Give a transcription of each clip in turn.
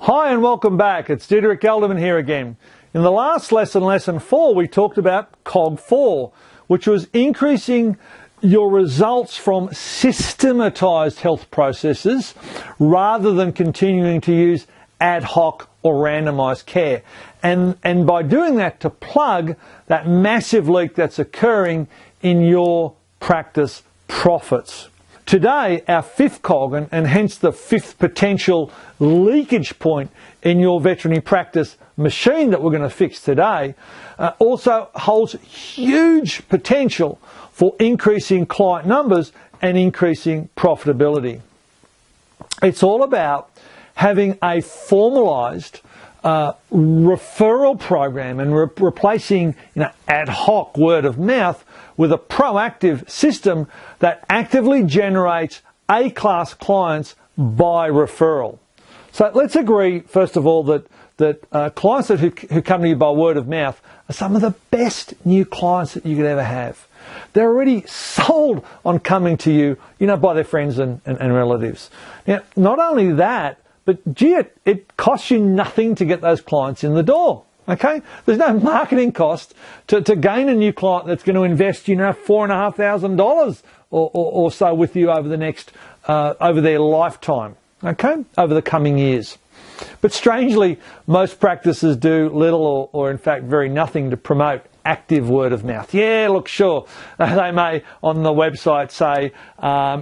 Hi and welcome back. It's Dietrich Elderman here again. In the last lesson, lesson 4, we talked about COG 4, which was increasing your results from systematized health processes rather than continuing to use ad hoc or randomized care. And by doing that, to plug that massive leak that's occurring in your practice profits. Today, our fifth cog, and hence the fifth potential leakage point in your veterinary practice machine that we're going to fix today, also holds huge potential for increasing client numbers and increasing profitability. It's all about having a formalized referral program and replacing ad hoc word of mouth with a proactive system that actively generates A-class clients by referral. So let's agree, first of all, that clients who come to you by word of mouth are some of the best new clients that you could ever have. They're already sold on coming to you, by their friends and relatives. Now, not only that, but gee, it costs you nothing to get those clients in the door. Okay, there's no marketing cost to gain a new client that's going to invest, $4,500 or so with you over the next over their lifetime. Okay, over the coming years. But strangely, most practices do little or in fact very nothing to promote active word of mouth. Yeah, look, sure, they may on the website say, a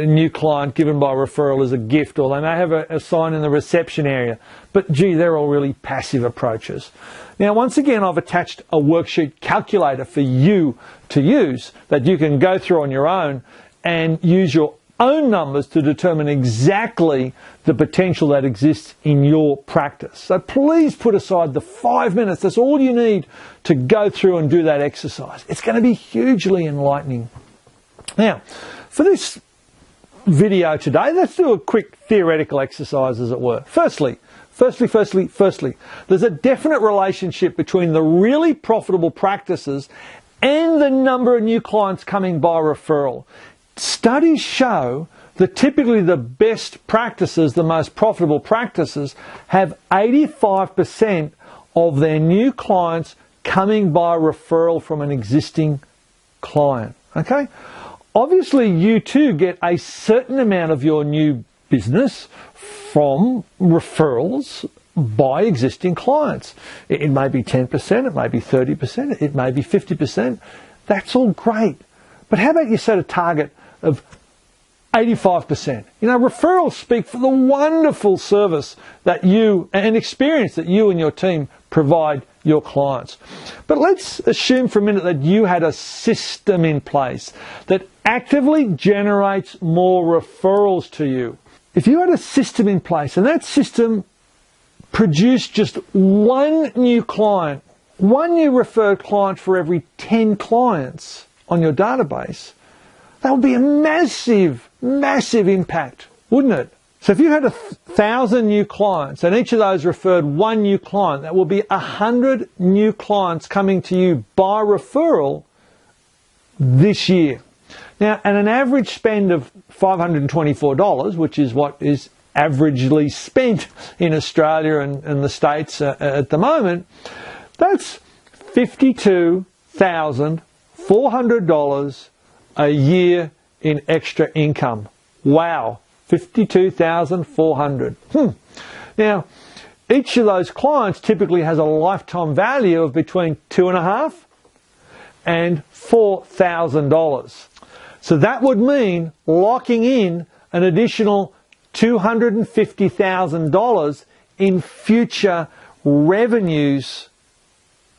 new client given by referral is a gift, or they may have a sign in the reception area. But gee, they're all really passive approaches. Now, once again, I've attached a worksheet calculator for you to use that you can go through on your own and use your own numbers to determine exactly the potential that exists in your practice. So please put aside the 5 minutes. That's all you need to go through and do that exercise. It's going to be hugely enlightening. Now, for this video today, let's do a quick theoretical exercise, as it were. Firstly, there's a definite relationship between the really profitable practices and the number of new clients coming by referral. Studies show that typically the best practices, the most profitable practices, have 85% of their new clients coming by referral from an existing client. Okay? Obviously, you too get a certain amount of your new business from referrals by existing clients. It may be 10%, it may be 30%, it may be 50%. That's all great. But how about you set a target of 85%? Referrals speak for the wonderful service that you and experience that you and your team provide your clients. But let's assume for a minute that you had a system in place that actively generates more referrals to you. If you had a system in place and that system produced just one new client, one new referred client for every 10 clients on your database, that would be a massive, massive impact, wouldn't it? So if you had 1,000 new clients and each of those referred one new client, that would be 100 new clients coming to you by referral this year. Now, at an average spend of $524, which is what is averagely spent in Australia and the States at the moment, that's $52,400 a year in extra income. Wow, $52,400. Now, each of those clients typically has a lifetime value of between $2,500 and $4,000. So that would mean locking in an additional $250,000 in future revenues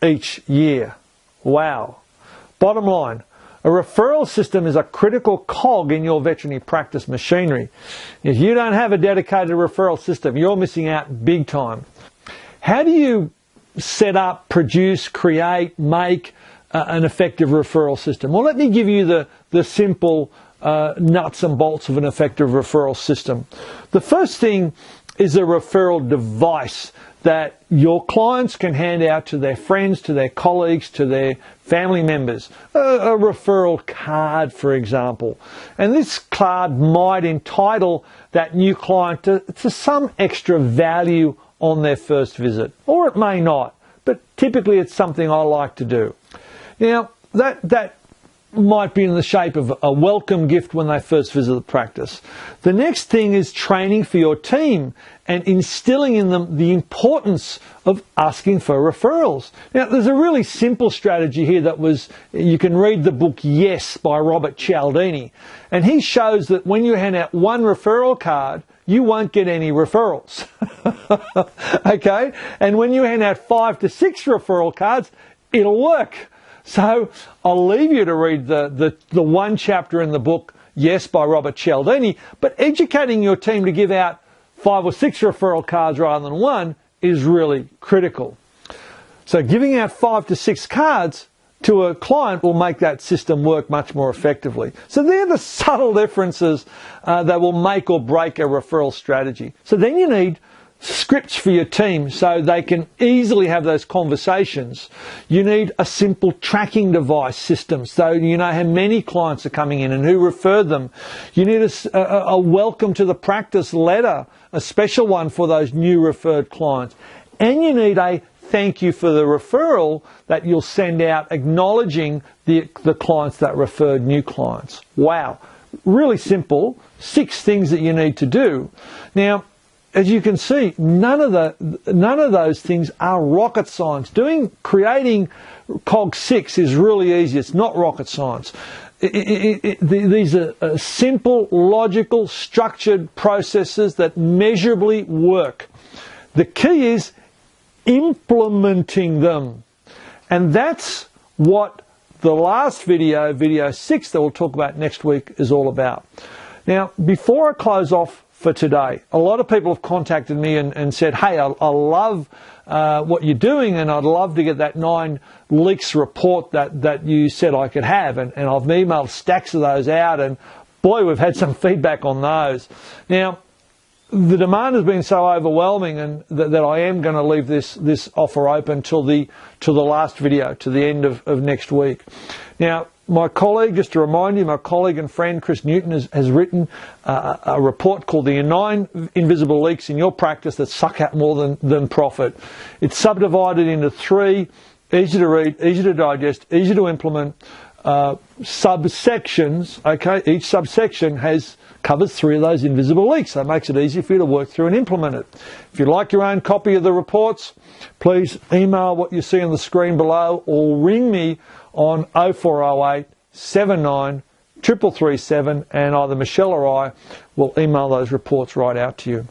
each year. Wow. Bottom line, a referral system is a critical cog in your veterinary practice machinery. If you don't have a dedicated referral system, you're missing out big time. How do you set up, produce, create, make an effective referral system? Well, let me give you the simple nuts and bolts of an effective referral system. The first thing is a referral device that your clients can hand out to their friends, to their colleagues, to their family members. A referral card, for example. And this card might entitle that new client to some extra value on their first visit, or it may not, but typically it's something I like to do. Now, that might be in the shape of a welcome gift when they first visit the practice. The next thing is training for your team and instilling in them the importance of asking for referrals. Now, there's a really simple strategy here you can read the book Yes by Robert Cialdini, and he shows that when you hand out one referral card, you won't get any referrals. Okay? And when you hand out 5 to 6 referral cards, it'll work. So I'll leave you to read the one chapter in the book, Yes, by Robert Cialdini, but educating your team to give out 5 or 6 referral cards rather than one is really critical. So giving out 5 to 6 cards to a client will make that system work much more effectively. So they're the subtle differences that will make or break a referral strategy. So then you need scripts for your team so they can easily have those conversations. You need a simple tracking device system so you know how many clients are coming in and who referred them. You need a welcome to the practice letter, a special one for those new referred clients. And you need a thank you for the referral that you'll send out acknowledging the clients that referred new clients. Wow, really simple, 6 things that you need to do. Now, as you can see, none of those things are rocket science. Creating COG 6 is really easy. It's not rocket science. These are simple, logical, structured processes that measurably work. The key is implementing them. And that's what the last video, video 6, that we'll talk about next week, is all about. Now, before I close off for today, a lot of people have contacted me and said, hey, I love what you're doing and I'd love to get that 9 leaks report that you said I could have. And I've emailed stacks of those out, and boy, we've had some feedback on those. Now, the demand has been so overwhelming and that I am going to leave this offer open till the last video, to the end of next week. Now, my colleague, just to remind you, my colleague and friend Chris Newton has written a report called the 9 Invisible Leaks in Your Practice That Suck Out More than Profit. It's subdivided into 3 easy to read, easy to digest, easy to implement subsections. Okay, each subsection covers 3 of those invisible leaks, so it makes it easy for you to work through and implement it. If you'd like your own copy of the reports, please email what you see on the screen below or ring me on 0408 79 33337, and either Michelle or I will email those reports right out to you.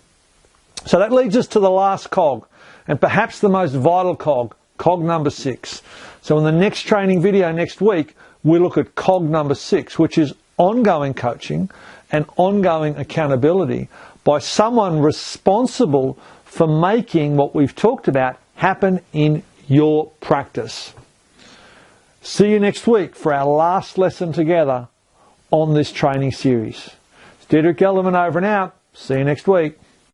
So that leads us to the last cog, and perhaps the most vital cog, cog number 6. So in the next training video next week, we look at cog number 6, which is ongoing coaching and ongoing accountability by someone responsible for making what we've talked about happen in your practice. See you next week for our last lesson together on this training series. Statistically over and out. See you next week.